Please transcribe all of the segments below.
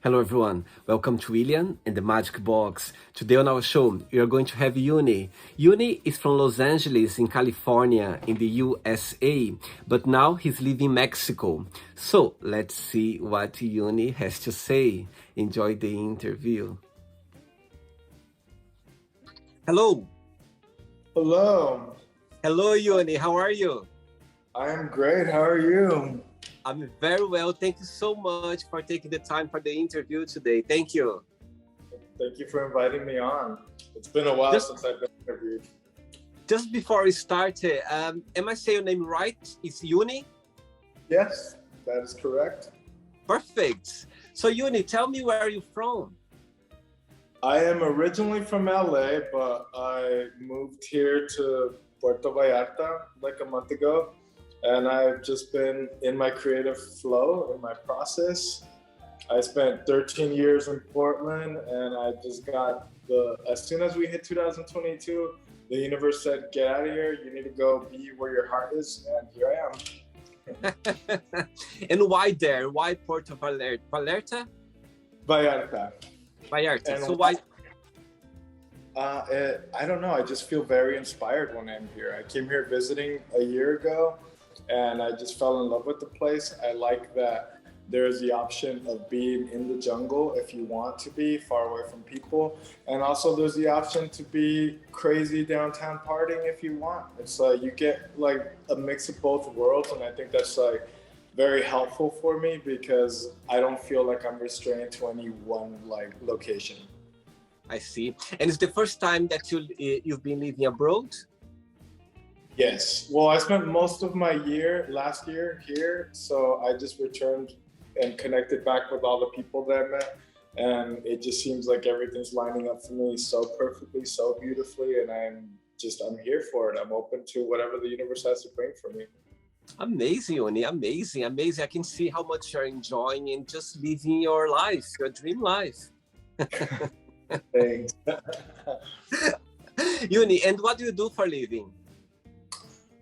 Hello everyone, welcome to William and the Magic Box. Today on our show, we are going to have Yunii. Yunii is from Los Angeles in California in the USA, but now he's living in Mexico. So let's see what Yunii has to say. Enjoy the interview. Hello. Hello. Hello Yunii, how are you? I am great. How are you? I'm very well. Thank you so much for taking the time for the interview today. Thank you. Thank you for inviting me on. It's been a while since I've been interviewed. Just before we start, am I saying your name right? It's Yunii? Yes, that is correct. Perfect. So Yunii, tell me where are you from? I am originally from LA, but I moved here to Puerto Vallarta like a month ago. And I've just been in my creative flow, in my process. I spent 13 years in Portland, and I just got as soon as we hit 2022, the universe said, get out of here, you need to go be where your heart is, and here I am. And why there? Why Puerto Vallarta? Vallarta? Vallarta. And so why? I don't know, I just feel very inspired when I'm here. I came here visiting a year ago, and I just fell in love with the place. I like that there's the option of being in the jungle if you want to be far away from people, and also there's the option to be crazy downtown partying if you want. It's like you get like a mix of both worlds, and I think that's like very helpful for me because I don't feel like I'm restrained to any one like location. I see. And it's the first time that you've been living abroad? Yes. Well, I spent most of my last year here, so I just returned and connected back with all the people that I met, and it just seems like everything's lining up for me so perfectly, so beautifully, and I'm here for it. I'm open to whatever the universe has to bring for me. Amazing, Yunii. Amazing, amazing. I can see how much you're enjoying and just living your life, your dream life. Thanks. Yunii, and what do you do for a living?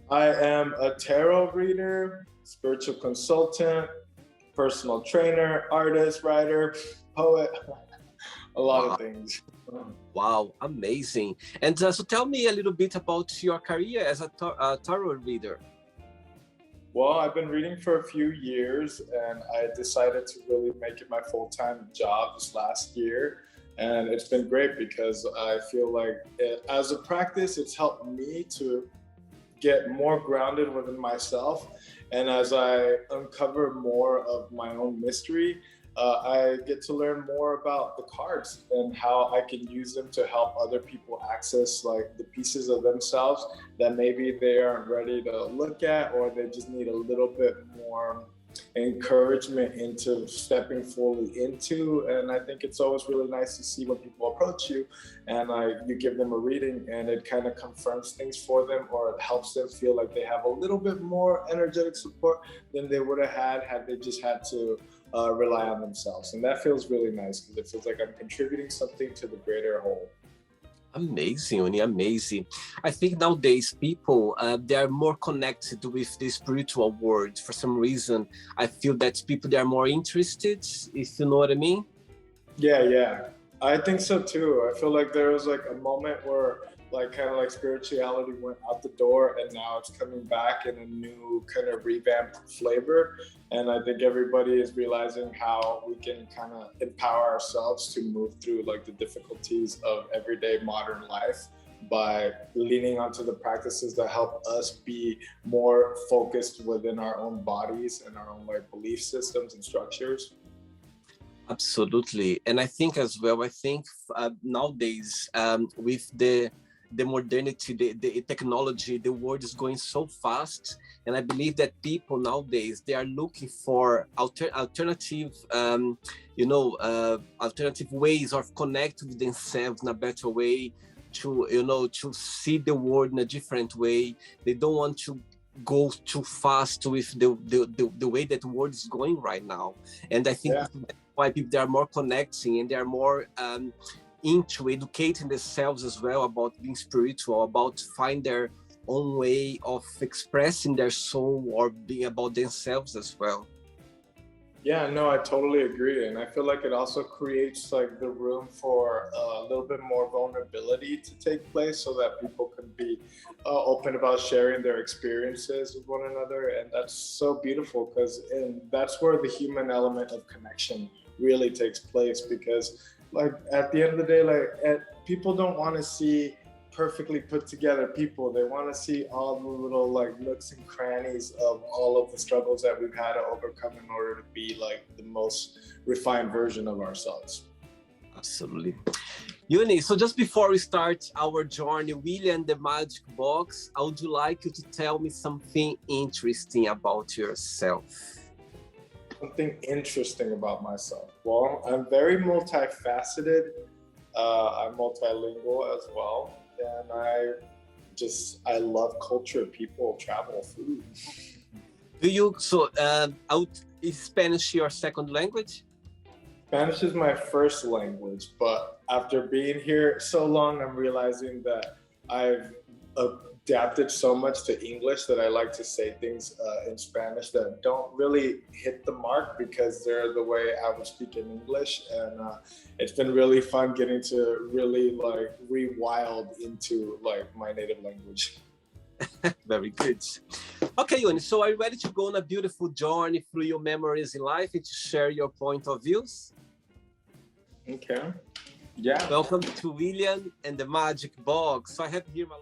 I am a tarot reader, spiritual consultant, personal trainer, artist, writer, poet, a lot of things. Wow, amazing. And so tell me a little bit about your career as a tarot reader. Well, I've been reading for a few years, and I decided to really make it my full-time job this last year. And it's been great because I feel like as a practice, it's helped me to get more grounded within myself, and as I uncover more of my own mystery, I get to learn more about the cards and how I can use them to help other people access like the pieces of themselves that maybe they aren't ready to look at, or they just need a little bit more encouragement into stepping fully into. And I think it's always really nice to see when people approach you and you give them a reading and it kind of confirms things for them, or it helps them feel like they have a little bit more energetic support than they would have had they just had to rely on themselves. And that feels really nice because it feels like I'm contributing something to the greater whole. Amazing, Yunii, amazing. I think nowadays people, they are more connected with the spiritual world. For some reason, I feel that people, they are more interested, if you know what I mean. Yeah. I think so too. I feel like there was like a moment where like kind of like spirituality went out the door, and now it's coming back in a new kind of revamped flavor. And I think everybody is realizing how we can kind of empower ourselves to move through like the difficulties of everyday modern life by leaning onto the practices that help us be more focused within our own bodies and our own like belief systems and structures. Absolutely. And I think as well, nowadays with the modernity, the technology, the world is going so fast. And I believe that people nowadays, they are looking for alternative, alternative ways of connecting with themselves in a better way, to see the world in a different way. They don't want to go too fast with the way that the world is going right now. And I think that's why people, they are more connecting, and they are more into educating themselves as well about being spiritual, about find their own way of expressing their soul or being about themselves as well. Yeah, no, I totally agree. And I feel like it also creates like the room for a little bit more vulnerability to take place so that people can be open about sharing their experiences with one another. And that's so beautiful because that's where the human element of connection really takes place because like at the end of the day, people don't want to see perfectly put together people. They want to see all the little like nooks and crannies of all of the struggles that we've had to overcome in order to be like the most refined version of ourselves. Absolutely. Yunni, so just before we start our journey, William, the Magic Box, I would like you to tell me something interesting about yourself. Something interesting about myself. Well, I'm very multifaceted. I'm multilingual as well. And I love culture, people, travel, food. Is Spanish your second language? Spanish is my first language, but after being here so long, I'm realizing that I've adapted so much to English that I like to say things in Spanish that don't really hit the mark because they're the way I would speak in English. And it's been really fun getting to really like rewild into like my native language. Very good. Okay, Yunni, so are you ready to go on a beautiful journey through your memories in life and to share your point of views? Okay. Yeah. Welcome to William and the Magic Box. So I have here my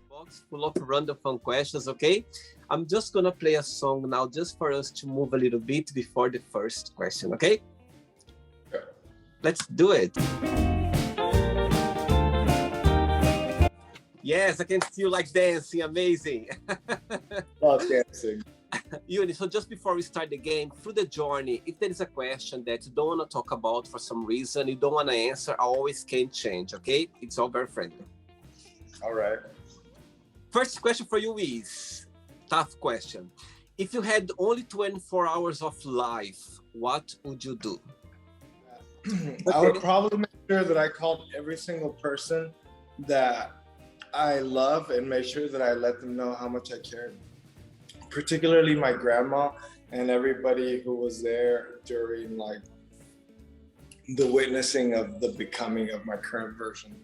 box full of random fun questions, okay? I'm just gonna play a song now just for us to move a little bit before the first question, okay? Okay. Let's do it. Yes, I can see you like dancing, amazing. Love dancing. Yunni, so just before we start the game, through the journey, if there is a question that you don't want to talk about for some reason, you don't want to answer, I always can change, okay? It's all very friendly. All right. First question for you is, tough question. If you had only 24 hours of life, what would you do? I would probably make sure that I called every single person that I love and make sure that I let them know how much I care. Particularly my grandma and everybody who was there during like the witnessing of the becoming of my current version.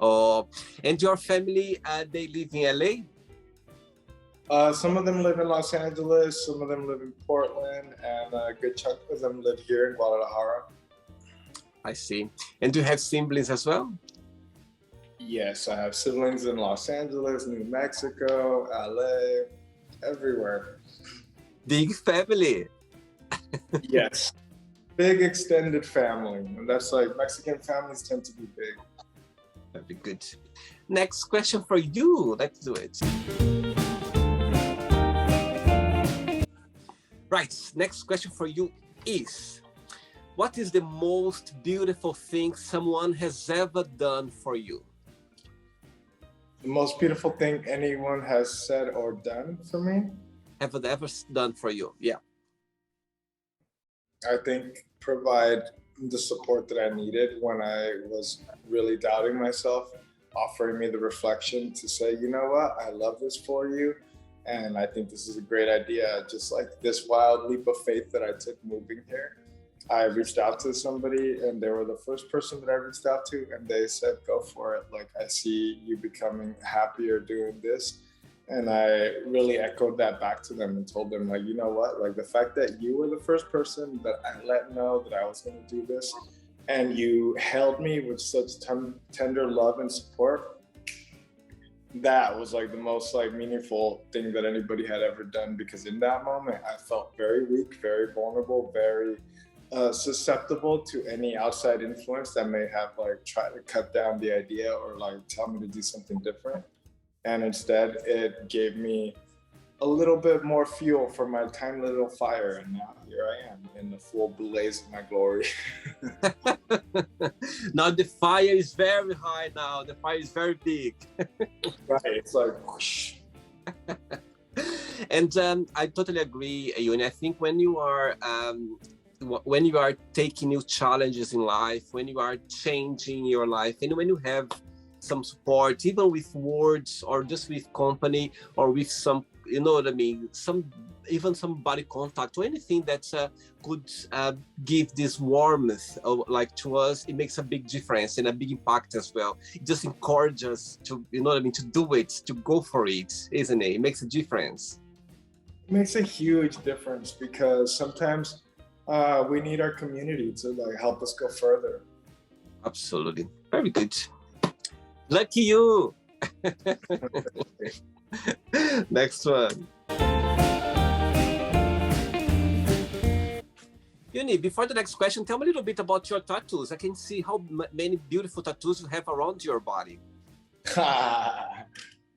Oh, and your family, they live in LA? Some of them live in Los Angeles, some of them live in Portland, and a good chunk of them live here in Guadalajara. I see. And do you have siblings as well? Yes, I have siblings in Los Angeles, New Mexico, LA, everywhere. Big family. Yes. Big extended family. And that's like Mexican families tend to be big. That'd be good. Next question for you. Let's do it. Right. Next question for you is, what is the most beautiful thing someone has ever done for you? The most beautiful thing anyone has said or done for me? Ever done for you? Yeah. I think provide the support that I needed when I was really doubting myself, offering me the reflection to say, you know what, I love this for you. And I think this is a great idea. Just like this wild leap of faith that I took moving here. I reached out to somebody and they were the first person that I reached out to and they said, go for it. Like, I see you becoming happier doing this. And I really echoed that back to them and told them, like, you know what, like the fact that you were the first person that I let know that I was going to do this and you held me with such tender love and support, that was like the most like meaningful thing that anybody had ever done, because in that moment I felt very weak, very vulnerable, very susceptible to any outside influence that may have like tried to cut down the idea or like tell me to do something different. And instead it gave me a little bit more fuel for my tiny little fire, and now here I am in the full blaze of my glory. Now the fire is very high now, the fire is very big. Right, it's like whoosh. And I totally agree, Yunni. I think when you are when you are taking new challenges in life, when you are changing your life, and when you have some support, even with words or just with company or with some, you know what I mean, even some body contact or anything that could give this warmth like to us, it makes a big difference and a big impact as well. It just encourages us to, you know what I mean, to do it, to go for it, isn't it? It makes a difference. It makes a huge difference because sometimes we need our community to like help us go further. Absolutely. Very good. Lucky you. Next one. Yunii, before the next question, tell me a little bit about your tattoos. I can see how many beautiful tattoos you have around your body.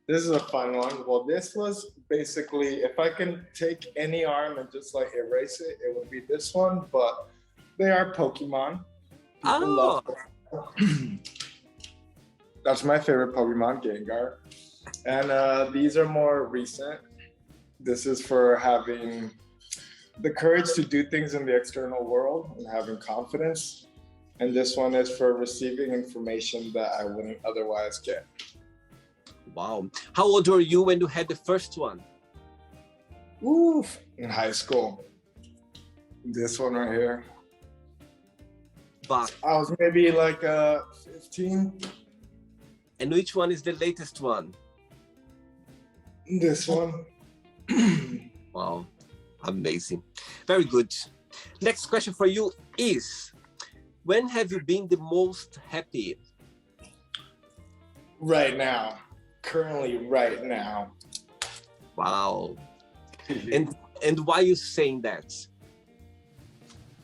This is a fun one. Well, this was basically, if I can take any arm and just like erase it, it would be this one, but they are Pokemon. People love Pokemon. That's my favorite Pokemon, Gengar. And these are more recent. This is for having the courage to do things in the external world and having confidence. And this one is for receiving information that I wouldn't otherwise get. Wow. How old were you when you had the first one? Oof, in high school. This one right here. But I was maybe like 15. And which one is the latest one? This one. Wow, amazing. Very good. Next question for you is, when have you been the most happy? Right now. Currently, right now. Wow. And why are you saying that?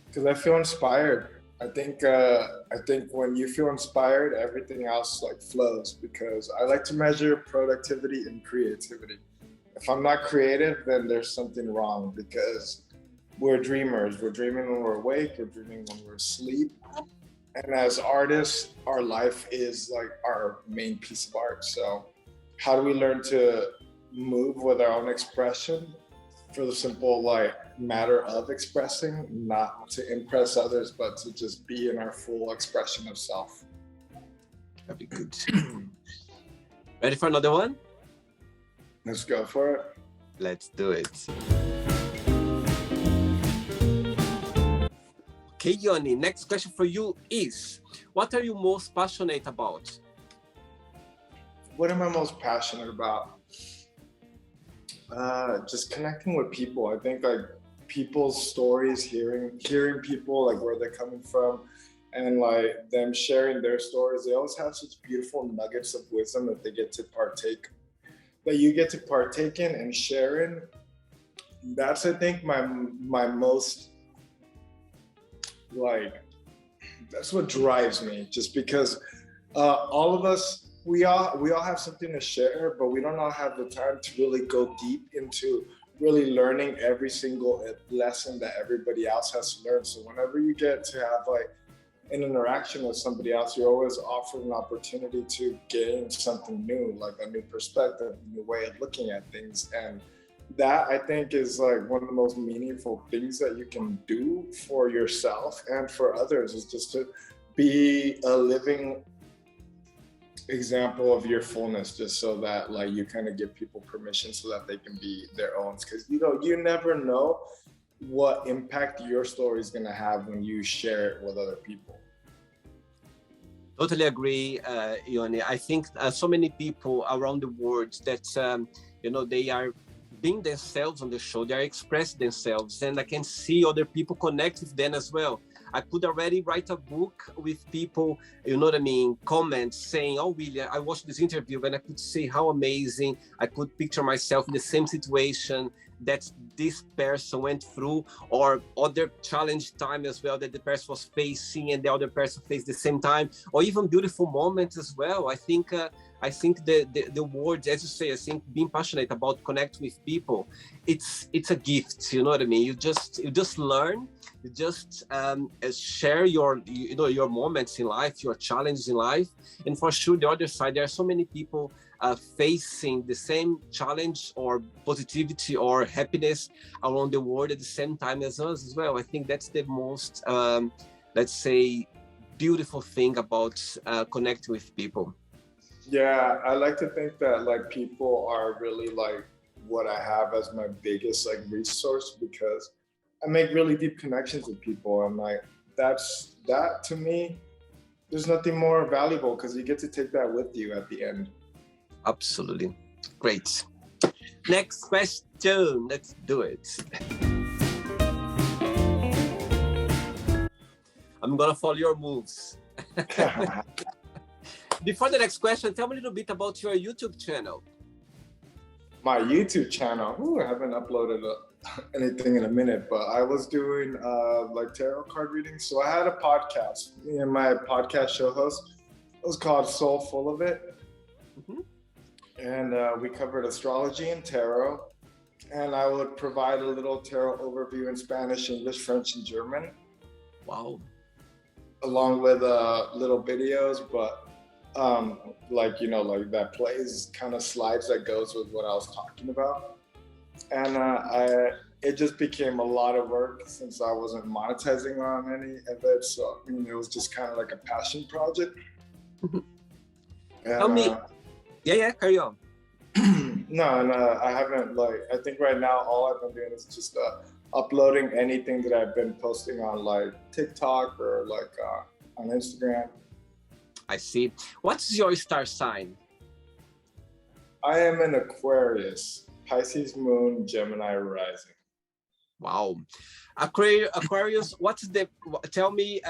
Because I feel inspired. I think when you feel inspired, everything else like flows, because I like to measure productivity and creativity. If I'm not creative, then there's something wrong, because we're dreamers. We're dreaming when we're awake, we're dreaming when we're asleep. And as artists, our life is like our main piece of art. So how do we learn to move with our own expression for the simple like matter of expressing, not to impress others, but to just be in our full expression of self? That'd be good. Ready for another one? Let's go for it. Let's do it. Okay, Yunii, next question for you is, what are you most passionate about? What am I most passionate about? Just connecting with people. I think like people's stories, hearing people, like where they're coming from, and like them sharing their stories. They always have such beautiful nuggets of wisdom that they get to partake, that you get to partake in and share in. That's, I think, my most, like, that's what drives me, just because all of us, we all have something to share, but we don't all have the time to really go deep into really learning every single lesson that everybody else has to learn. So whenever you get to have like an interaction with somebody else, you're always offered an opportunity to gain something new, like a new perspective, a new way of looking at things. And that, I think, is like one of the most meaningful things that you can do for yourself and for others, is just to be a living example of your fullness, just so that like you kind of give people permission so that they can be their own. Because you never know what impact your story is going to have when you share it with other people. Totally agree, Yunii. I think so many people around the world that they are being themselves on the show, they are expressing themselves, and I can see other people connect with them as well. I could already write a book with people, you know what I mean, comments saying, oh, William, I watched this interview and I could see how amazing. I could picture myself in the same situation that this person went through, or other challenge time as well that the person was facing and the other person faced the same time, or even beautiful moments as well. I think the words, as you say, I think being passionate about connect with people, it's a gift, you know what I mean? You just learn, you just share your moments in life, your challenges in life. And for sure, the other side, there are so many people facing the same challenge or positivity or happiness friends around the world at the same time as us as well. I think that's the most, let's say, beautiful thing about connecting with people. Yeah, I like to think that like people are really like what I have as my biggest like resource because I make really deep connections with people and like that to me, there's nothing more valuable because you get to take that with you at the end. Absolutely. Great. Next question. Let's do it. I'm gonna follow your moves. Before the next question, tell me a little bit about your YouTube channel. My YouTube channel. Ooh, I haven't uploaded anything in a minute, but I was doing like tarot card readings. So I had a podcast. Me and my podcast show host. It was called Soul Full of It. Mm-hmm. And we covered astrology and tarot. And I would provide a little tarot overview in Spanish, English, French, and German. Wow. Along with little videos, but like, you know, like that plays kind of slides that goes with what I was talking about. And it just became a lot of work since I wasn't monetizing on any of it. So, I mean, it was just kind of like a passion project. Mm-hmm. Tell me. Yeah, carry on. No, I haven't, like, I think right now all I've been doing is just uploading anything that I've been posting on like TikTok or like on Instagram. I see. What's your star sign? I am an Aquarius, Pisces moon, Gemini rising. Wow. Aquarius, tell me,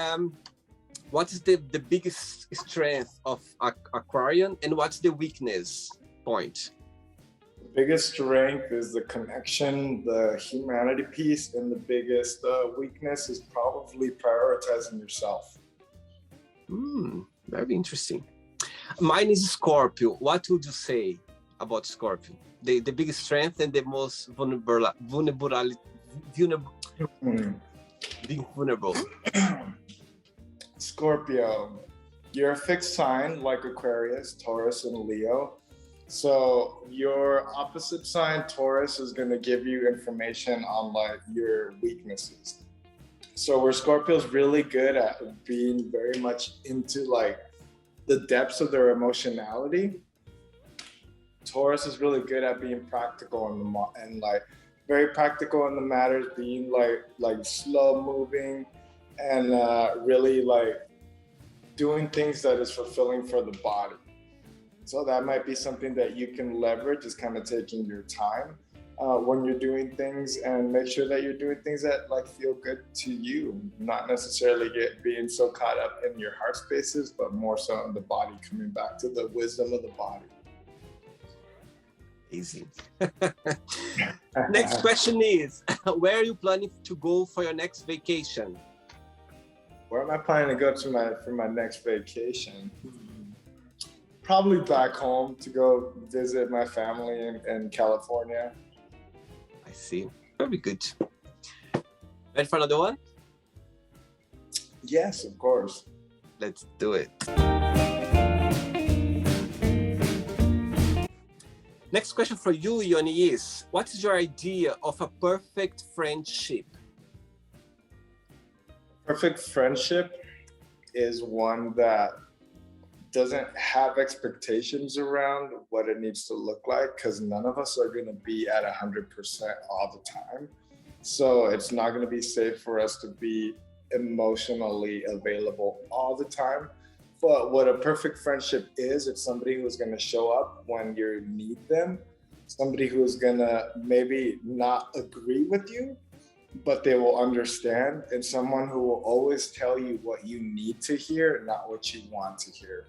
what is the biggest strength of Aquarian and what's the weakness point? The biggest strength is the connection, the humanity piece, and the biggest weakness is probably prioritizing yourself. Very interesting. Mine is Scorpio. What would you say about Scorpio? The biggest strength and the most vulnerable. Scorpio, you're a fixed sign like Aquarius, Taurus, and Leo. So your opposite sign, Taurus, is going to give you information on like your weaknesses. So where Scorpio is really good at being very much into like the depths of their emotionality, Taurus is really good at being practical and like very practical in the matters, being like slow moving and really like doing things that is fulfilling for the body. So that might be something that you can leverage, is kind of taking your time when you're doing things and make sure that you're doing things that like feel good to you, not necessarily being so caught up in your heart spaces, but more so in the body, coming back to the wisdom of the body. Easy. Next question is, where are you planning to go for your next vacation? Where am I planning to go for my next vacation? Probably back home to go visit my family in California. I see. Very good. Ready for another one? Yes, of course. Let's do it. Next question for you, Yunni, is what is your idea of a perfect friendship? Perfect friendship is one that doesn't have expectations around what it needs to look like, because none of us are going to be at 100% all the time. So it's not going to be safe for us to be emotionally available all the time. But what a perfect friendship is, it's somebody who's going to show up when you need them, somebody who's going to maybe not agree with you, but they will understand, and someone who will always tell you what you need to hear, not what you want to hear.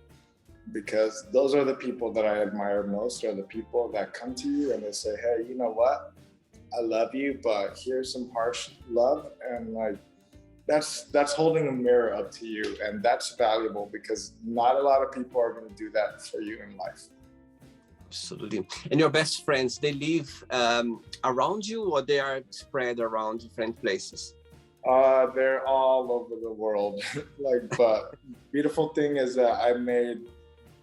Because those are the people that I admire most, are the people that come to you and they say, hey, you know what? I love you, but here's some harsh love. And like, that's holding a mirror up to you. And that's valuable because not a lot of people are going to do that for you in life. Absolutely. And your best friends, they live around you or they are spread around different places? They're all over the world. But beautiful thing is that I made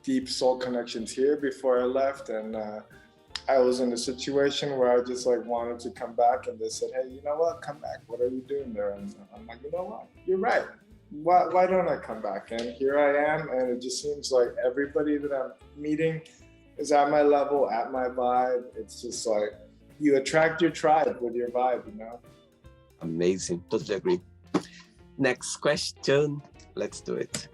deep soul connections here before I left, and I was in a situation where I just like wanted to come back, and they said, "Hey, you know what? Come back. What are you doing there?" And I'm like, "You know what? You're right. Why don't I come back?" And here I am, and it just seems like everybody that I'm meeting is at my level, at my vibe. It's just like you attract your tribe with your vibe, you know? Amazing. Totally agree. Next question. Let's do it.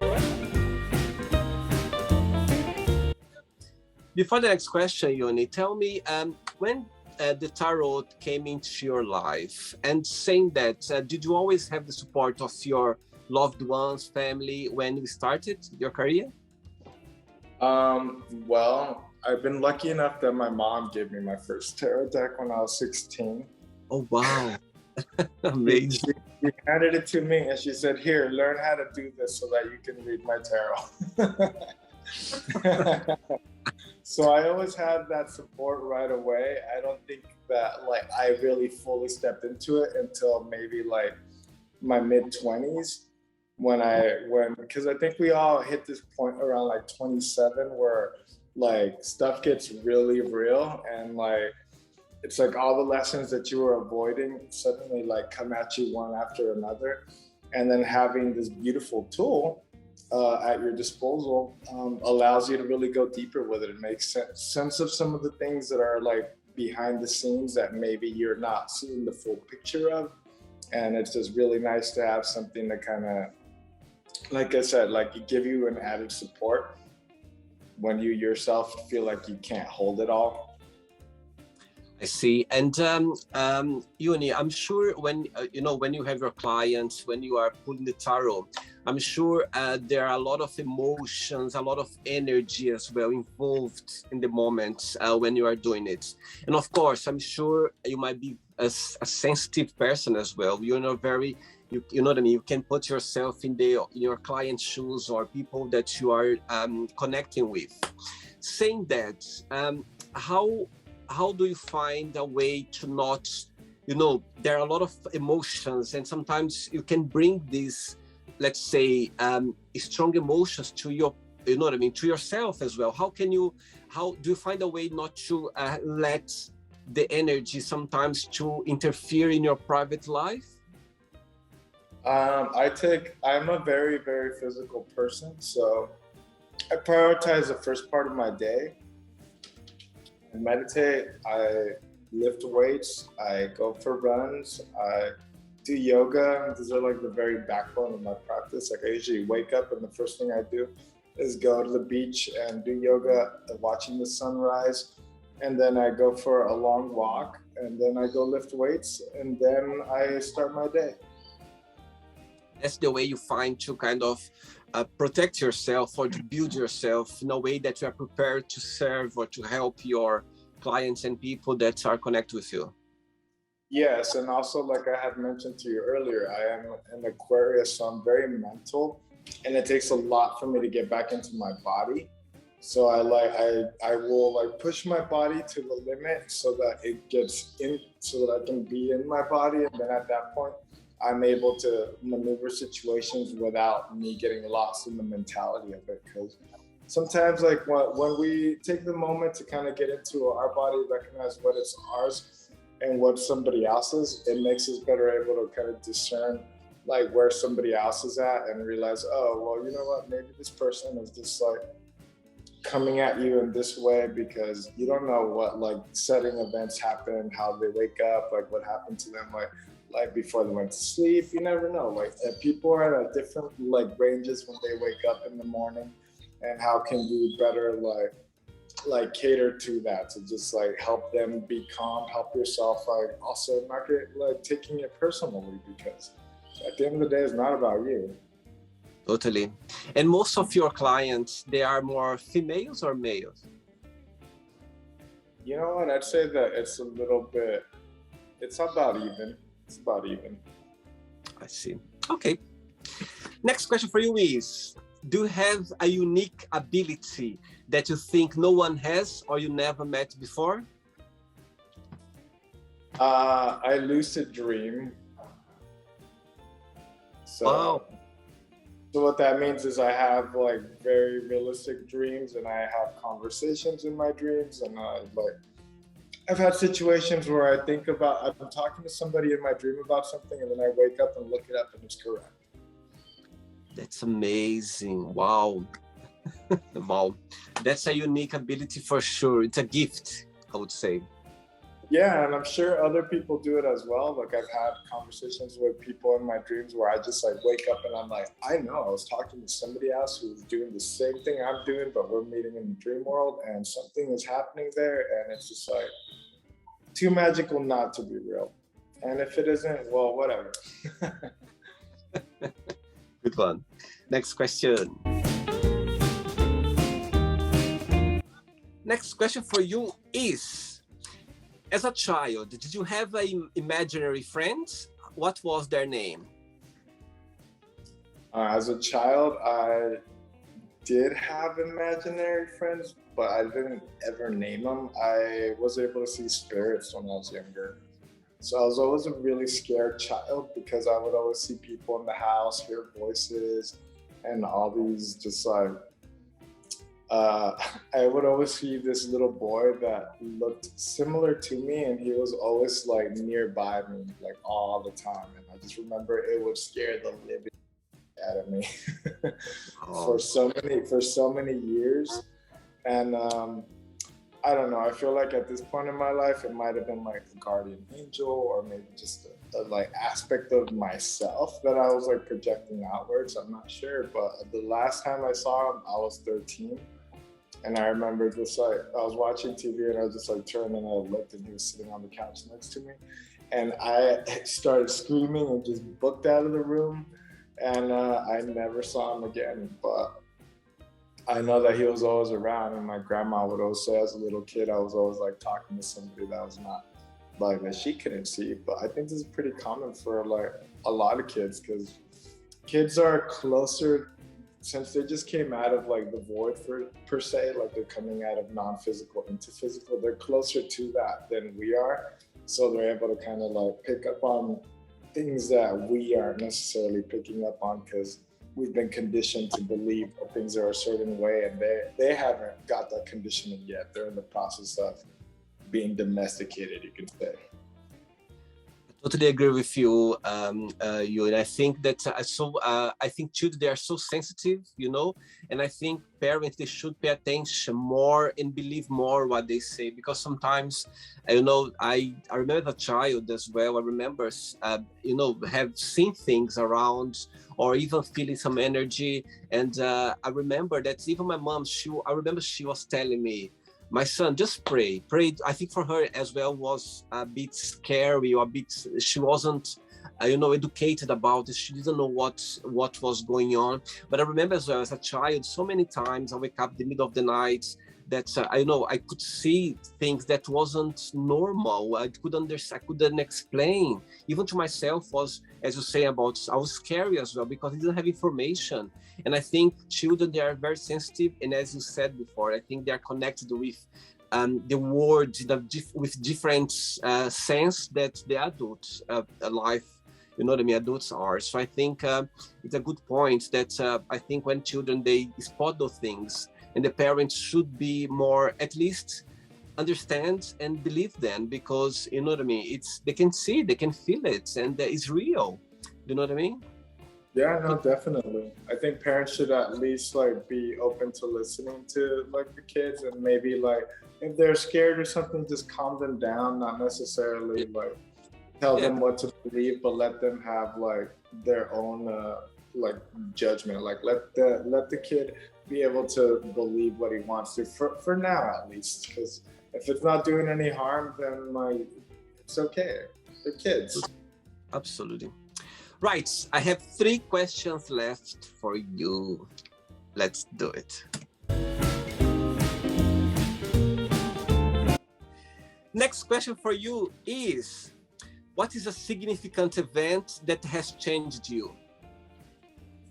Before the next question, Yunni, tell me when the tarot came into your life, and saying that, did you always have the support of your loved ones, family when you started your career? Well, I've been lucky enough that my mom gave me my first tarot deck when I was 16. Oh, wow. Amazing. She handed it to me and she said, "Here, learn how to do this so that you can read my tarot." So I always had that support right away. I don't think that like I really fully stepped into it until maybe like my mid-20s when because I think we all hit this point around like 27 where like stuff gets really real, and like it's like all the lessons that you were avoiding suddenly like come at you one after another, and then having this beautiful tool at your disposal allows you to really go deeper with it. It makes sense of some of the things that are like behind the scenes that maybe you're not seeing the full picture of, and it's just really nice to have something to kind of, like I said, like give you an added support when you yourself feel like you can't hold it all. I see. And Yunni, I'm sure when when you have your clients, when you are pulling the tarot, I'm sure there are a lot of emotions, a lot of energy as well involved in the moment when you are doing it. And of course, I'm sure you might be a sensitive person as well. You're not very, you know what I mean? You can put yourself in your client's shoes or people that you are connecting with. Saying that, how do you find a way to not, there are a lot of emotions, and sometimes you can bring these, let's say, strong emotions to your, to yourself as well. How do you find a way not to let the energy sometimes to interfere in your private life? I'm a very, very physical person, so I prioritize the first part of my day. I meditate, I lift weights, I go for runs, I do yoga. These are like the very backbone of my practice. Like I usually wake up and the first thing I do is go to the beach and do yoga, watching the sunrise. And then I go for a long walk, and then I go lift weights, and then I start my day. That's the way you find to kind of protect yourself or to build yourself in a way that you are prepared to serve or to help your clients and people that are connected with you. Yes, and also like I had mentioned to you earlier, I am an Aquarius, so I'm very mental, and it takes a lot for me to get back into my body. So I will like push my body to the limit so that it gets in, so that I can be in my body, and then at that point I'm able to maneuver situations without me getting lost in the mentality of it. Because sometimes like when we take the moment to kind of get into our body, recognize what is ours and what somebody else's, it makes us better able to kind of discern like where somebody else is at and realize, oh, well, you know what, maybe this person is just like coming at you in this way because you don't know what like setting events happen, how they wake up, like what happened to them, like before they went to sleep. You never know. Like people are at different like ranges when they wake up in the morning, and how can you better like cater to that, to just like help them be calm, help yourself, like also not get like taking it personally, because at the end of the day it's not about you. Totally. And most of your clients, they are more females or males? You know what, I'd say that it's a little bit, it's about even. It's about even. I see. Okay. Next question for you is, do you have a unique ability that you think no one has or you never met before? I lucid dream. So, wow. So what that means is I have like very realistic dreams, and I have conversations in my dreams, and I've had situations where I'm talking to somebody in my dream about something, and then I wake up and look it up and it's correct. That's amazing. Wow. Wow. That's a unique ability for sure. It's a gift, I would say. Yeah, and I'm sure other people do it as well. Like I've had conversations with people in my dreams where I just like wake up and I'm like, I know I was talking to somebody else who's doing the same thing I'm doing, but we're meeting in the dream world and something is happening there, and it's just like too magical not to be real. And if it isn't, well, whatever. Good one. Next question. Next question for you is, as a child, did you have imaginary friends? What was their name? As a child, I did have imaginary friends, but I didn't ever name them. I was able to see spirits when I was younger. So I was always a really scared child because I would always see people in the house, hear voices, and all these just like, I would always see this little boy that looked similar to me, and he was always like nearby me, like all the time. And I just remember it would scare the living out of me for so many years. And I don't know, I feel like at this point in my life it might have been like a guardian angel, or maybe just a like aspect of myself that I was like projecting outwards. I'm not sure, but the last time I saw him I was 13, and I remember just like I was watching TV and I was just like turned and I looked and he was sitting on the couch next to me, and I started screaming and just booked out of the room, and I never saw him again. But I know that he was always around, and my grandma would always say as a little kid I was always like talking to somebody that was not like that she couldn't see. But I think this is pretty common for like a lot of kids, because kids are closer, since they just came out of like the void per se, like they're coming out of non-physical into physical, they're closer to that than we are. So they're able to kind of like pick up on things that we aren't necessarily picking up on, because we've been conditioned to believe that things are a certain way, and they haven't got that conditioning yet. They're in the process of being domesticated, you can say. Totally agree with you, you. And I think that I think children, they are so sensitive, you know, and I think parents, they should pay attention more and believe more what they say, because sometimes, you know, I remember as a child as well. I remember, you know, have seen things around, or even feeling some energy, and I remember that even my mom, I remember she was telling me, my son, just pray. I think for her as well was a bit scary, or a bit, she wasn't, you know, educated about it. She didn't know what was going on. But I remember as well as a child, so many times I wake up in the middle of the night that I know I could see things that wasn't normal. I couldn't explain. Even to myself was, as you say about, I was scary as well because I didn't have information. And I think children, they are very sensitive. And as you said before, I think they are connected with the world with different sense that the adult life, you know what I mean, adults are. So I think it's a good point that I think when children, they spot those things, and the parents should be more, at least understand and believe them, because you know what I mean, they can see, they can feel it, and it's real. You know what I mean? Yeah, no, definitely. I think parents should at least like be open to listening to like the kids, and maybe like if they're scared or something, just calm them down, not necessarily like tell them what to believe, but let them have like their own like judgment. Like let the kid be able to believe what he wants to, for now at least, because if it's not doing any harm, then like it's okay. They're kids. Absolutely. Right, I have 3 questions left for you. Let's do it. Next question for you is, what is a significant event that has changed you?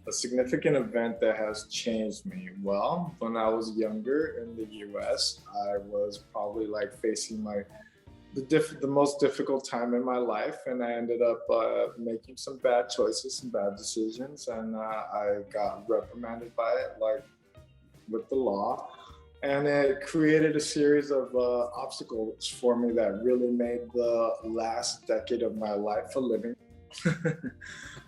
A significant event that has changed me. Well, when I was younger in the US, I was probably like facing the most difficult time in my life, and I ended up making some bad choices, some bad decisions, and I got reprimanded by it, like with the law. And it created a series of obstacles for me that really made the last decade of my life a living.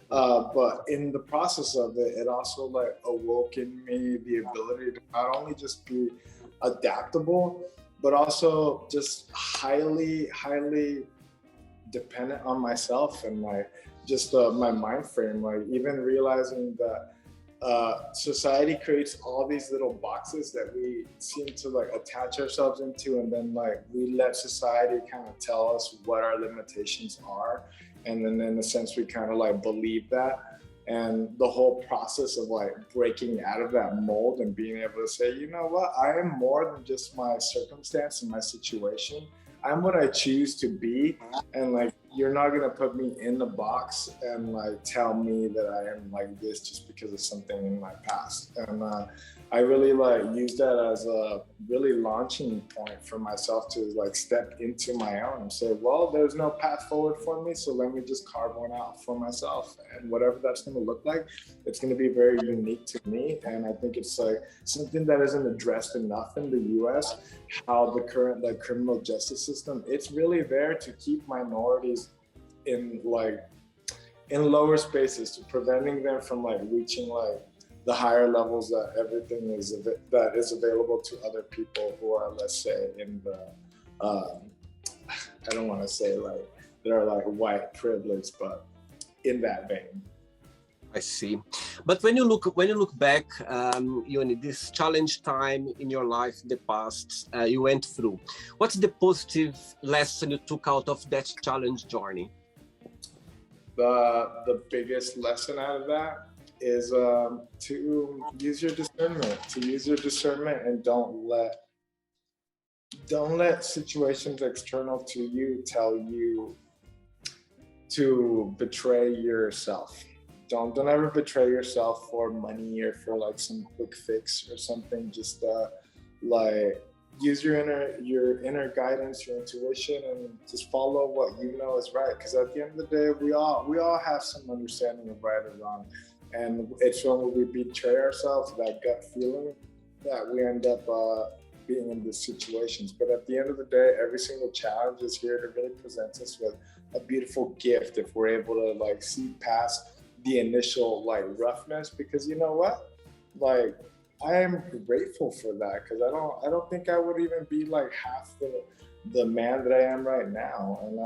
But in the process of it, it also like awoke in me the ability to not only just be adaptable, but also just highly dependent on myself and my just my mind frame. Like even realizing that society creates all these little boxes that we seem to like attach ourselves into, and then like we let society kind of tell us what our limitations are, and then in a sense we kind of like believe that. And the whole process of like breaking out of that mold and being able to say, you know what, I am more than just my circumstance and my situation. I'm what I choose to be, and like you're not gonna put me in the box and like tell me that I am like this just because of something in my past. And I really like use that as a really launching point for myself to like step into my own and say, well, there's no path forward for me, so let me just carve one out for myself. And whatever that's gonna look like, it's gonna be very unique to me. And I think it's like something that isn't addressed enough in the US, how the current like criminal justice system, it's really there to keep minorities in like in lower spaces, to preventing them from like reaching like the higher levels that everything is that is available to other people who are, let's say, in the I don't want to say like they're like white privilege, but in that vein. I see. But when you look back, Yunni, this challenge time in your life, the past you went through, what's the positive lesson you took out of that challenge journey? The biggest lesson out of that is to use your discernment, and don't let situations external to you tell you to betray yourself. Don't ever betray yourself for money or for like some quick fix or something. Just like use your inner guidance, your intuition, and just follow what you know is right. Because at the end of the day, we all have some understanding of right or wrong, and it's when we betray ourselves, that gut feeling, that we end up being in these situations. But at the end of the day, every single challenge is here to really present us with a beautiful gift if we're able to like see past the initial like roughness. Because you know what, like I am grateful for that, because I don't think I would even be like half the man that I am right now. And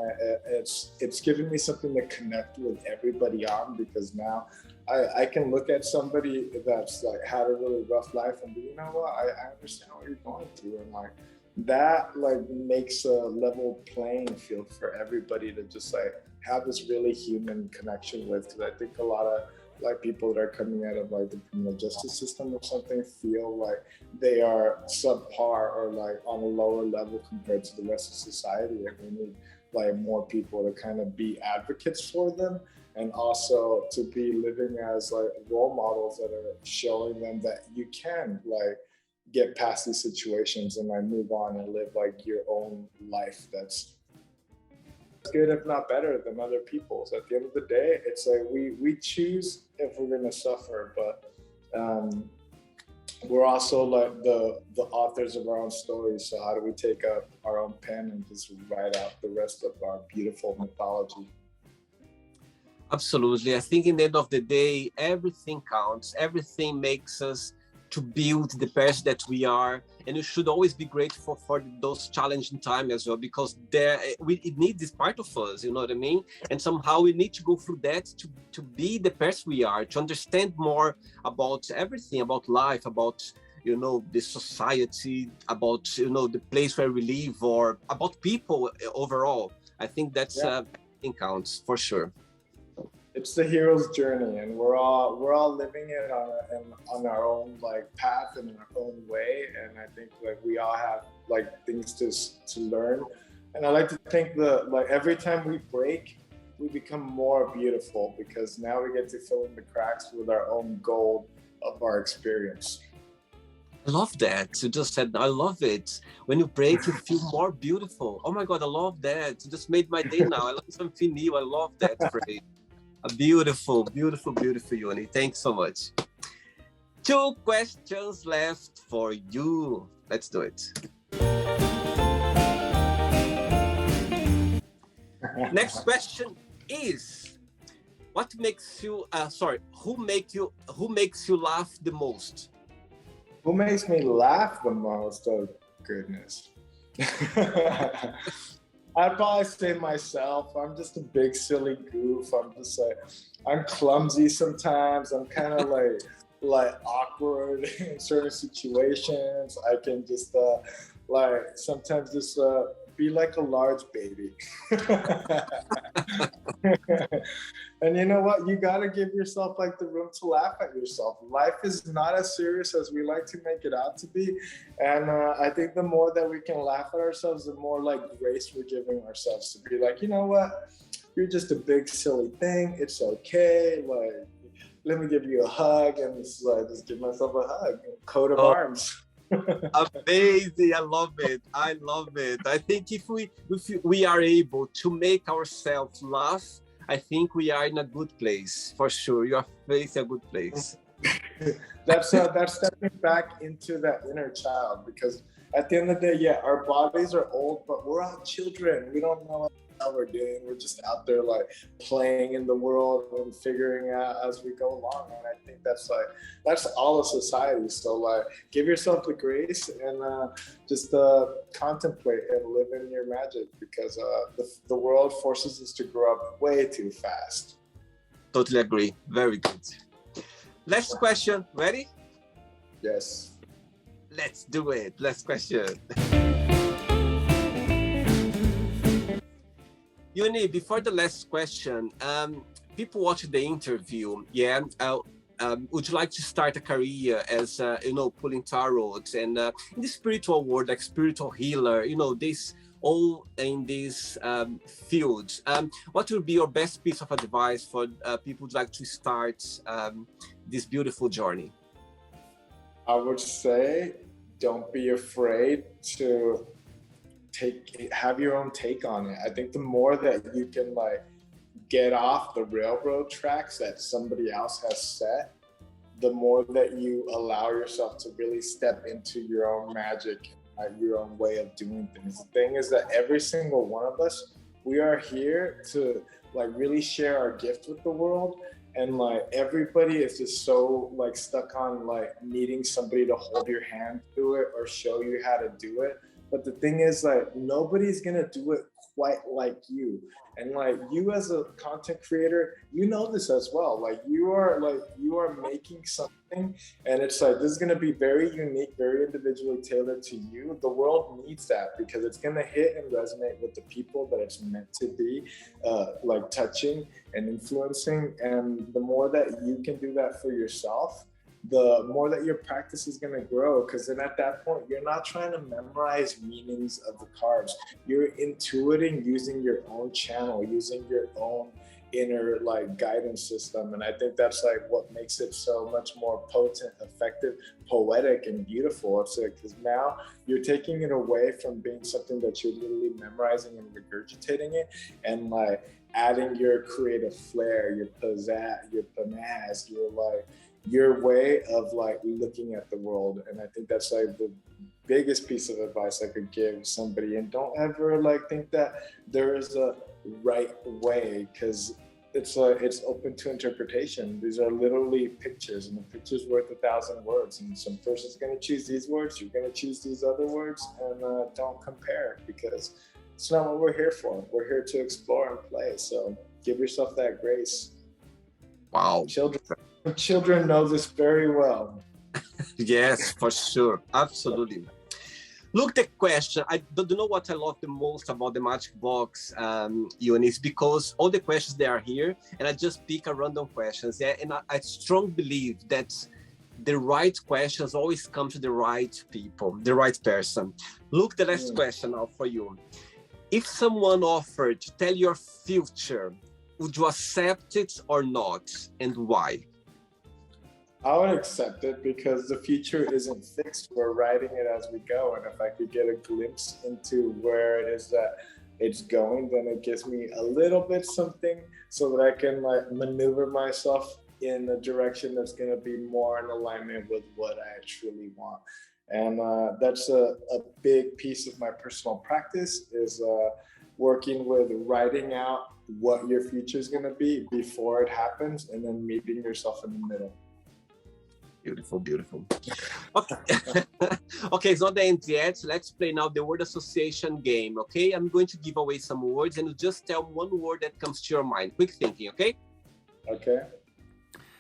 it's given me something to connect with everybody on, because now I can look at somebody that's like had a really rough life and be, you know what, I understand what you're going through. And like that like makes a level playing field for everybody to just like have this really human connection with. Because I think a lot of like people that are coming out of like the criminal justice system or something feel like they are subpar or like on a lower level compared to the rest of society, and we need like more people to kind of be advocates for them, and also to be living as like role models that are showing them that you can like get past these situations and like move on and live like your own life that's good, if not better, than other people's. At the end of the day, it's like we choose if we're going to suffer, but we're also like the authors of our own stories. So how do we take up our own pen and just write out the rest of our beautiful mythology? Absolutely. I think in the end of the day, everything counts. Everything makes us to build the person that we are, and we should always be grateful for those challenging times as well, because it needs this part of us, you know what I mean? And somehow we need to go through that to be the person we are, to understand more about everything, about life, about, you know, the society, about, you know, the place where we live, or about people overall. I think that's everything counts for sure. It's the hero's journey, and we're all living it on our own like path and our own way. And I think like we all have like things to learn. And I like to think that like every time we break, we become more beautiful, because now we get to fill in the cracks with our own gold of our experience. I love that. You just said, I love it. When you break, you feel more beautiful. Oh my God, I love that. You just made my day now. I love something new. I love that phrase. A beautiful, beautiful, beautiful Yunni. Thanks so much. 2 questions left for you. Let's do it. Next question is, what makes you who makes you laugh the most? Who makes me laugh the most? Oh goodness. I'd probably say myself. I'm just a big silly goof. I'm clumsy sometimes. I'm kind of like awkward in certain situations. I can just sometimes just be like a large baby. And you know what? You got to give yourself like the room to laugh at yourself. Life is not as serious as we like to make it out to be. And I think the more that we can laugh at ourselves, the more like grace we're giving ourselves to be like, you know what? You're just a big silly thing. It's okay. Like, let me give you a hug, and just give myself a hug. Coat of arms. Amazing. I love it. I think if we are able to make ourselves laugh, I think we are in a good place for sure. You are facing a good place. That's stepping back into that inner child, because at the end of the day, yeah, our bodies are old, but we're all children. We don't know what we're doing. We're just out there like playing in the world and figuring out as we go along. And I think that's all of society. So like, give yourself the grace and just contemplate and live in your magic, because the world forces us to grow up way too fast. Totally agree. Very good. Last question. Ready? Yes. Let's do it. Last question. Yunni, before the last question, people watch the interview. Yeah. Would you like to start a career as, pulling tarots and in the spiritual world, like spiritual healer, this all in this field? What would be your best piece of advice for people who'd like to start this beautiful journey? I would say, don't be afraid to have your own take on it. I think the more that you can like get off the railroad tracks that somebody else has set, the more that you allow yourself to really step into your own magic, your own way of doing things. The thing is that every single one of us, we are here to like really share our gift with the world. And like everybody is just so like stuck on like needing somebody to hold your hand through it or show you how to do it. But the thing is, like, nobody's gonna do it quite like you. And like you as a content creator, you know this as well. Like you are making something, and it's like this is gonna be very unique, very individually tailored to you. The world needs that, because it's gonna hit and resonate with the people that it's meant to be, like touching and influencing. And the more that you can do that for yourself, the more that your practice is going to grow, because then at that point, you're not trying to memorize meanings of the cards. You're intuiting using your own channel, using your own inner like guidance system. And I think that's like what makes it so much more potent, effective, poetic, and beautiful. It's like, because now you're taking it away from being something that you're literally memorizing and regurgitating it, and like adding your creative flair, your pizzazz, your way of like looking at the world. And I think that's like the biggest piece of advice I could give somebody. And don't ever like think that there is a right way, because it's open to interpretation. These are literally pictures, and the picture's worth 1,000 words. And some person's gonna choose these words, you're gonna choose these other words, and don't compare, because it's not what we're here for. We're here to explore and play. So give yourself that grace. Wow. Children know this very well. Yes, for sure. Absolutely. Look, the question, I don't know what I love the most about the Magic Box, Yunni, is because all the questions they are here, and I just pick a random questions. Yeah, and I strongly believe that the right questions always come to the right people, the right person. Look, the last question now for you. If someone offered to tell your future, would you accept it or not, and why? I would accept it, because the future isn't fixed. We're writing it as we go. And if I could get a glimpse into where it is that it's going, then it gives me a little bit something, so that I can like maneuver myself in a direction that's going to be more in alignment with what I truly want. And that's a big piece of my personal practice is working with writing out what your future is going to be before it happens, and then meeting yourself in the middle. Beautiful, beautiful. Okay, okay, it's not the end yet. Let's play now the word association game, okay? I'm going to give away some words and you just tell one word that comes to your mind. Quick thinking, okay? Okay.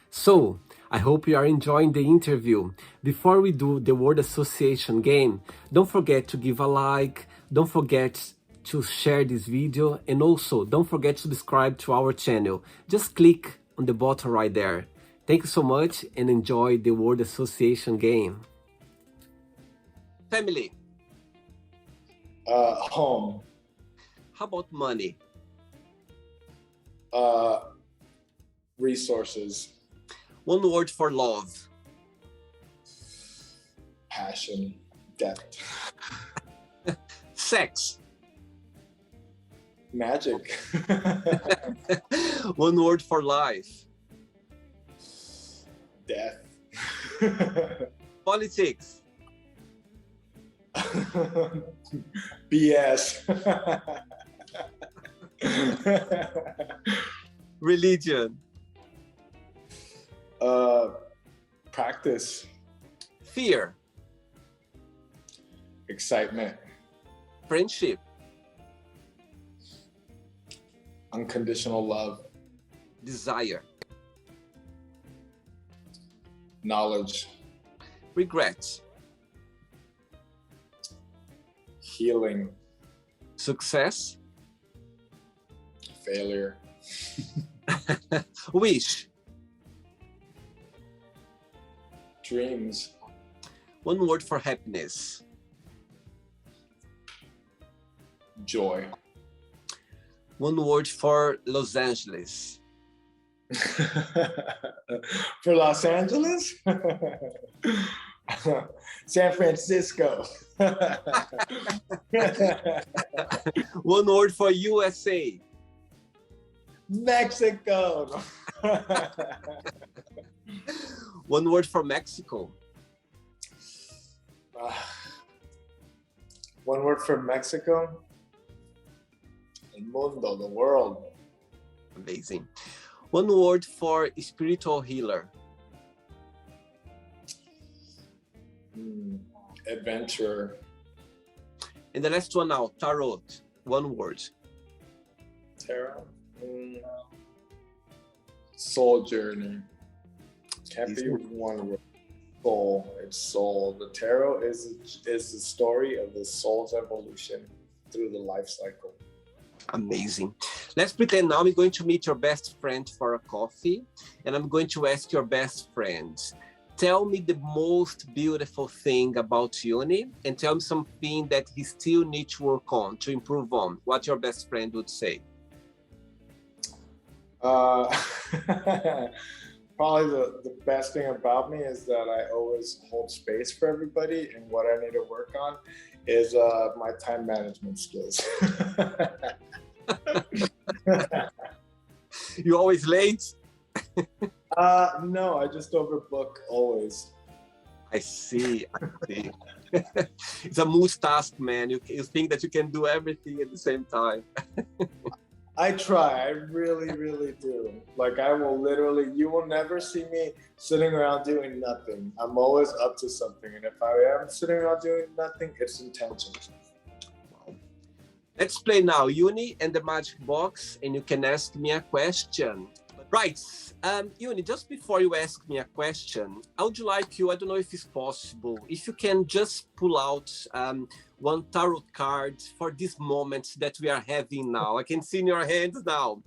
So, I hope you are enjoying the interview. Before we do the word association game, don't forget to give a like, don't forget to share this video, and also don't forget to subscribe to our channel. Just click on the button right there. Thank you so much and enjoy the word association game. Family. Home. How about money? Resources. One word for love. Passion. Depth. Sex. Magic. One word for life. Death. Politics. BS. Religion. Practice. Fear. Excitement. Friendship. Unconditional love. Desire. Knowledge. Regret. Healing. Success. Failure. Wish. Dreams. One word for happiness. Joy. One word for Los Angeles. For Los Angeles? San Francisco. One word for USA. Mexico. One word for Mexico. One word for Mexico. El mundo, the world. Amazing. One word for spiritual healer. Adventurer. And the last one now, tarot. One word. Tarot. Soul journey. Can't be one word. Soul. It's soul. The tarot is the story of the soul's evolution through the life cycle. Amazing. Let's pretend now we're going to meet your best friend for a coffee, and I'm going to ask your best friend, tell me the most beautiful thing about Yunii, and tell me something that he still needs to work on, to improve on. What your best friend would say? Probably the best thing about me is that I always hold space for everybody, and what I need to work on is my time management skills. You always late? No, I just overbook always. I see. It's a multitask, man. You think that you can do everything at the same time. I try. I really, really do. Like I will literally, you will never see me sitting around doing nothing. I'm always up to something. And if I am sitting around doing nothing, it's intentional. Wow. Let's play now, Yunii and the Magic Box, and you can ask me a question. Right, Yunii, just before you ask me a question, I would like you, I don't know if it's possible, if you can just pull out one tarot card for this moment that we are having now. I can see in your hands now.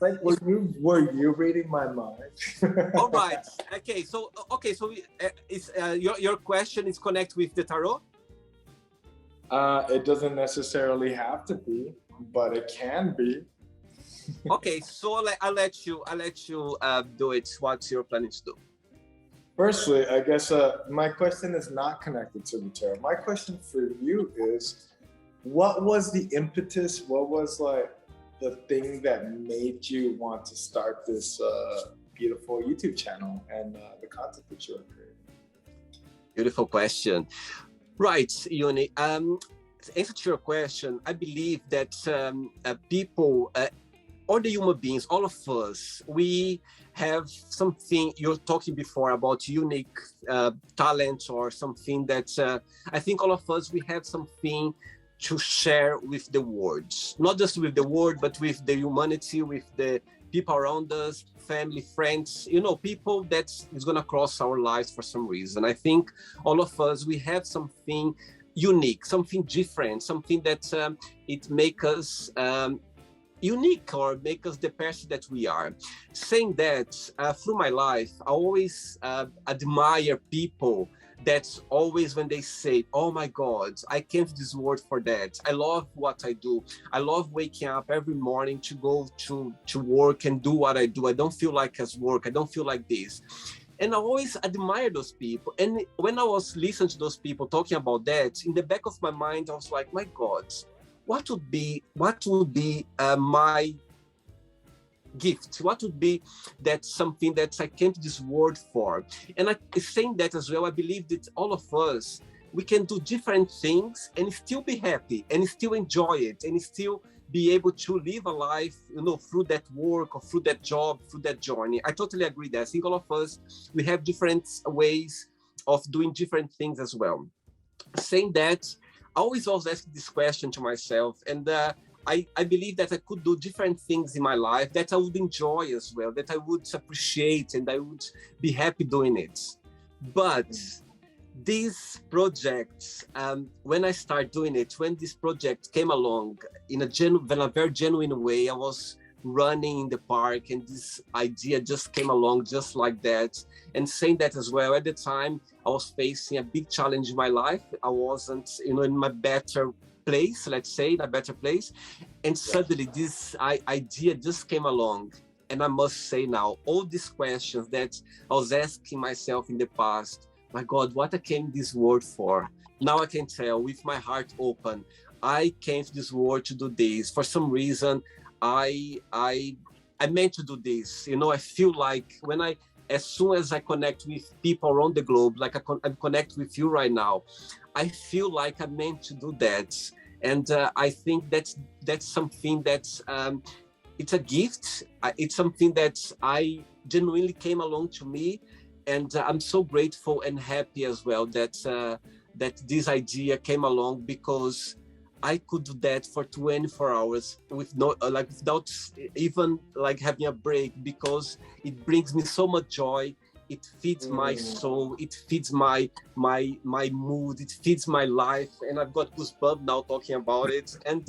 Like, were you reading my mind? All right. Okay. So your question is connect with the tarot. It doesn't necessarily have to be, but it can be. Okay. So I'll let you do it. What you're planning to do. Firstly, I guess my question is not connected to the tarot. My question for you is, what was the impetus? What was like the thing that made you want to start this beautiful YouTube channel and the content that you are creating? Beautiful question. Right, Yuni. To answer to your question, I believe that people, all the human beings, all of us, we have something. You're talking before about unique talent or something that I think all of us, we have something to share with the world, not just with the world, but with the humanity, with the people around us, family, friends, people that is going to cross our lives for some reason. I think all of us, we have something unique, something different, something that it make us unique or make us the person that we are. Saying that, through my life, I always admire people that's always when they say, oh my God, I came to this world for that. I love what I do. I love waking up every morning to go to work and do what I do. I don't feel like as work. I don't feel like this. And I always admire those people. And when I was listening to those people talking about that, in the back of my mind, I was like, my God, what would be my gift? What would be that something that I came to this world for? And saying that as well, I believe that all of us, we can do different things and still be happy and still enjoy it and still be able to live a life, through that work or through that job, through that journey. I totally agree that I think all of us, we have different ways of doing different things as well. Saying that, I always ask this question to myself, and I believe that I could do different things in my life that I would enjoy as well, that I would appreciate and I would be happy doing it. But these projects, when I started doing it, when this project came along in a very genuine way, I was running in the park and this idea just came along just like that. And saying that as well, at the time, I was facing a big challenge in my life. I wasn't, in my better place, let's say, in a better place. And suddenly this idea just came along. And I must say now, all these questions that I was asking myself in the past, my God, what I came this world for? Now I can tell with my heart open, I came to this world to do this. For some reason, I meant to do this. I feel like as soon as I connect with people around the globe, like I connect with you right now, I feel like I meant to do that. And I think that's something that's, it's a gift. It's something that I genuinely came along to me. And I'm so grateful and happy as well that this idea came along, because I could do that for 24 hours without even having a break, because it brings me so much joy. It feeds my soul. It feeds my mood. It feeds my life. And I've got goosebumps now talking about it. And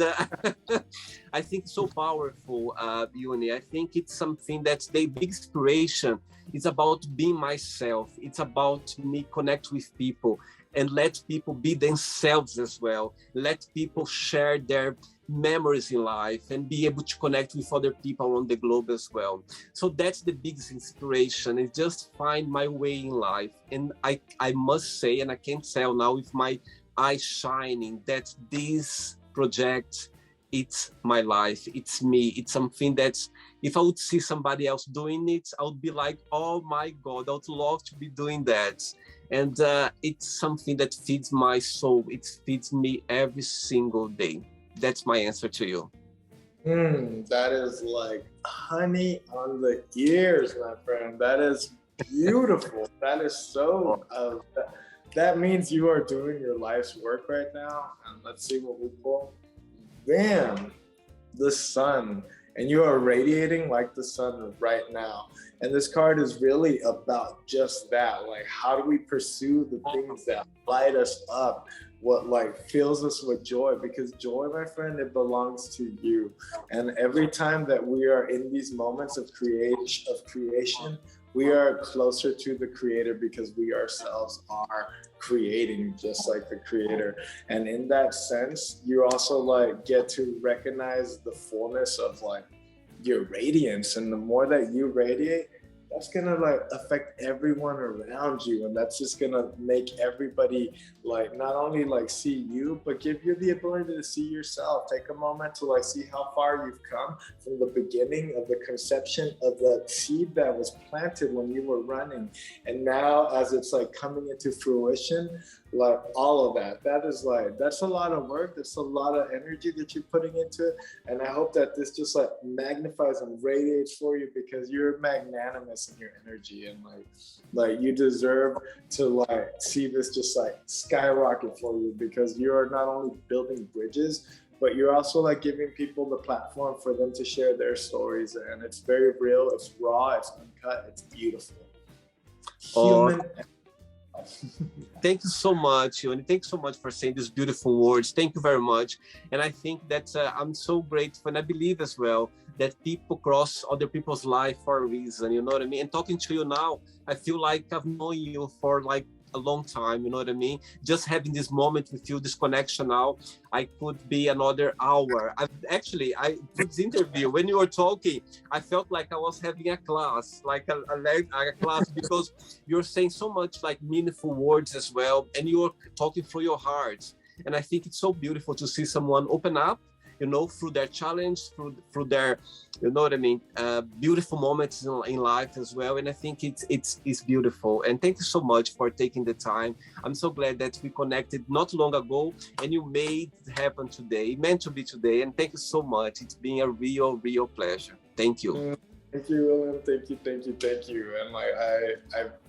I think it's so powerful, Yuni. I think it's something that's the big inspiration. It's about being myself. It's about me connect with people and let people be themselves as well. Let people share their memories in life and be able to connect with other people around the globe as well. So that's the biggest inspiration, is just find my way in life. And I must say, and I can tell now with my eyes shining, that this project, it's my life, it's me, it's something that's, if I would see somebody else doing it, I would be like, oh my God, I would love to be doing that. And it's something that feeds my soul. It feeds me every single day. That's my answer to you. That is like honey on the ears, my friend. That is beautiful. That is so, that means you are doing your life's work right now. And let's see what we pull. Bam, the sun. And you are radiating like the sun right now. And this card is really about just that. Like, how do we pursue the things that light us up? What fills us with joy? Because joy, my friend, it belongs to you. And every time that we are in these moments of creation, we are closer to the creator, because we ourselves are creating just like the creator. And in that sense, you also get to recognize the fullness of your radiance. And the more that you radiate, that's gonna like affect everyone around you, and that's just gonna make everybody like not only like see you, but give you the ability to see yourself. Take a moment to like see how far you've come from the beginning of the conception of the seed that was planted when you were running, and now as it's like coming into fruition, like all of that is like, that's a lot of work, that's a lot of energy that you're putting into it. And I hope that this just like magnifies and radiates for you, because you're magnanimous in your energy, and like you deserve to like see this just like skyrocket for you, because you are not only building bridges, but you're also like giving people the platform for them to share their stories. And it's very real, it's raw, it's uncut, it's beautiful. Human. Thank you so much, Yunni. Thank you so much for saying these beautiful words. Thank you very much. And I think that I'm so grateful, and I believe as well that people cross other people's life for a reason, you know what I mean? And talking to you now, I feel like I've known you for like a long time, you know what I mean? Just having this moment with you, this connection now, I could be another hour. I this interview, when you were talking, I felt like I was having a class, like a class, because you're saying so much like meaningful words as well, and you're talking through your heart. And I think it's so beautiful to see someone open up, you know, through their challenge, through their, you know what I mean, beautiful moments in life as well. And I think it's beautiful. And thank you so much for taking the time. I'm so glad that we connected not long ago, and you made it happen today. It meant to be today. And thank you so much. It's been a real pleasure. Thank you. Thank you, William. Thank you. And like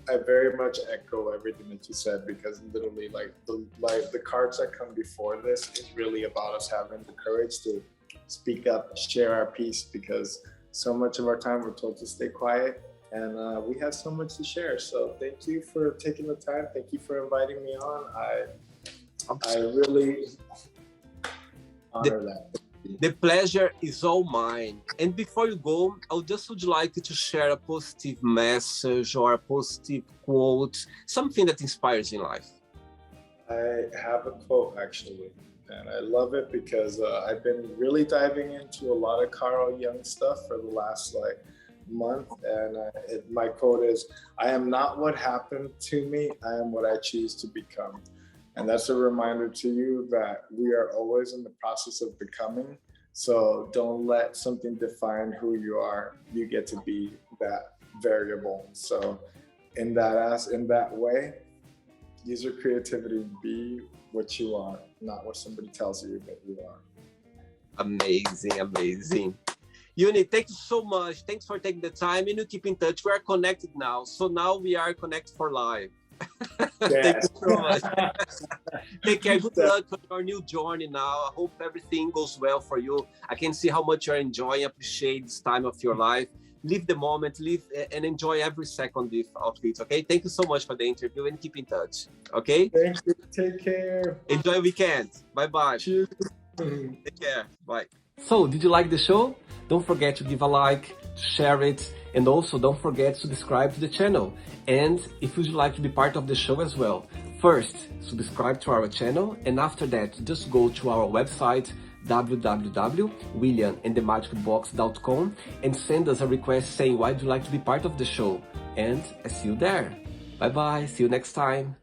I very much echo everything that you said, because literally like the cards that come before this is really about us having the courage to speak up, share our piece, because so much of our time we're told to stay quiet, and we have so much to share. So thank you for taking the time. Thank you for inviting me on. I really honor that. The pleasure is all mine. And before you go, I would like you to share a positive message or a positive quote, something that inspires you in life. I have a quote actually, and I love it because I've been really diving into a lot of Carl Jung stuff for the last like month, and my quote is, "I am not what happened to me, I am what I choose to become." And that's a reminder to you that we are always in the process of becoming. So don't let something define who you are. You get to be that variable. So in that way, use your creativity, be what you are, not what somebody tells you that you are. Amazing. Yunni, thank you so much. Thanks for taking the time, and you keep in touch. We are connected now. So now we are connected for life. Thank you so much. Take care. Good luck on your new journey now. I hope everything goes well for you. I can see how much you're enjoying, appreciate this time of your life. Live the moment, live and enjoy every second of it, okay? Thank you so much for the interview, and keep in touch, okay? Thank you. Take care. Enjoy the weekend. Bye-bye. Cheers. Take care. Bye. So, did you like the show? Don't forget to give a like, to share it, and also don't forget to subscribe to the channel. And if you'd like to be part of the show as well, first, subscribe to our channel, and after that, just go to our website, www.williamandthemagicbox.com, and send us a request saying why you'd like to be part of the show. And I see you there. Bye-bye. See you next time.